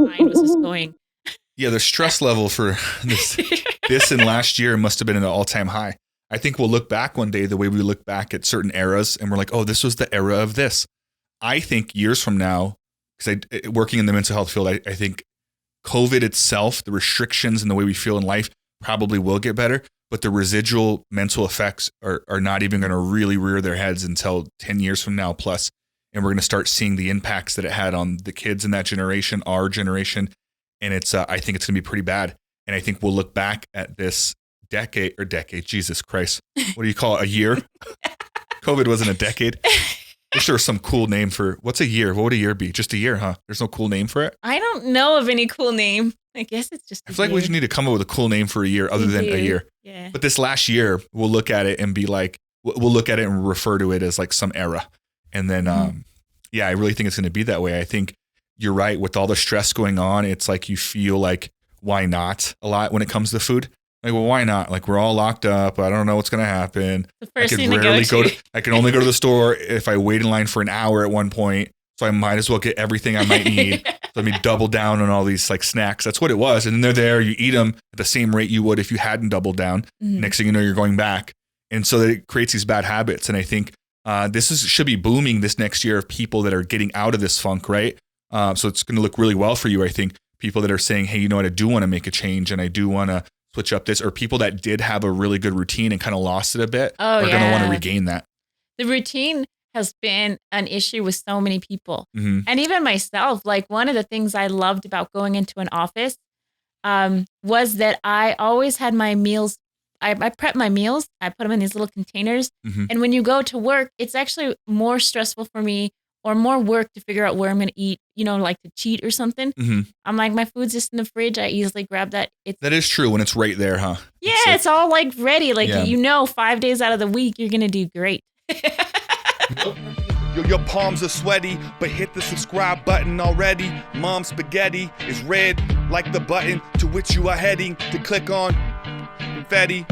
mind was just going. Yeah, the stress level for this and last year must have been an all-time high. I think we'll look back one day the way we look back at certain eras and we're like, oh, this was the era of this. I think years from now, because working in the mental health field, I think COVID itself, the restrictions and the way we feel in life probably will get better, but the residual mental effects are not even going to really rear their heads until 10 years from now plus. And we're going to start seeing the impacts that it had on the kids in that generation, our generation. And I think it's going to be pretty bad. And I think we'll look back at this decade, Jesus Christ. What do you call it? A year? COVID wasn't a decade. Wish there was some cool name for, what's a year? What would a year be? Just a year, huh? There's no cool name for it? I don't know of any cool name. I guess it's just I feel like we should need to come up with a cool name for a year other than a year. Yeah. But this last year, we'll look at it and be like, we'll look at it and refer to it as like some era. And then, I really think it's going to be that way. I think you're right. With all the stress going on, it's like you feel like, why not a lot when it comes to food? Like, well, why not? Like, we're all locked up. I don't know what's going to happen. The first thing to go to. I can only go to the store if I wait in line for an hour at one point. So I might as well get everything I might need. Let me double down on all these like snacks. That's what it was. And then they're there. You eat them at the same rate you would if you hadn't doubled down. Mm-hmm. Next thing you know, you're going back. And so it creates these bad habits. And I think should be booming this next year of people that are getting out of this funk, right? So it's going to look really well for you. I think people that are saying, hey, you know what? I do want to make a change and I do want to switch up this, or people that did have a really good routine and kind of lost it a bit are going to want to regain that. The routine has been an issue with so many people. Mm-hmm. And even myself, like one of the things I loved about going into an office was that I always had my meals. I prep my meals. I put them in these little containers. Mm-hmm. And when you go to work, it's actually more stressful for me or more work to figure out where I'm going to eat, like to cheat or something. Mm-hmm. I'm like, my food's just in the fridge. I easily grab that. That is true when it's right there, huh? Yeah, it's all like ready. Like, 5 days out of the week, you're going to do great. Your palms are sweaty, but hit the subscribe button already. Mom's spaghetti is red like the button to which you are heading to click on. Confetti.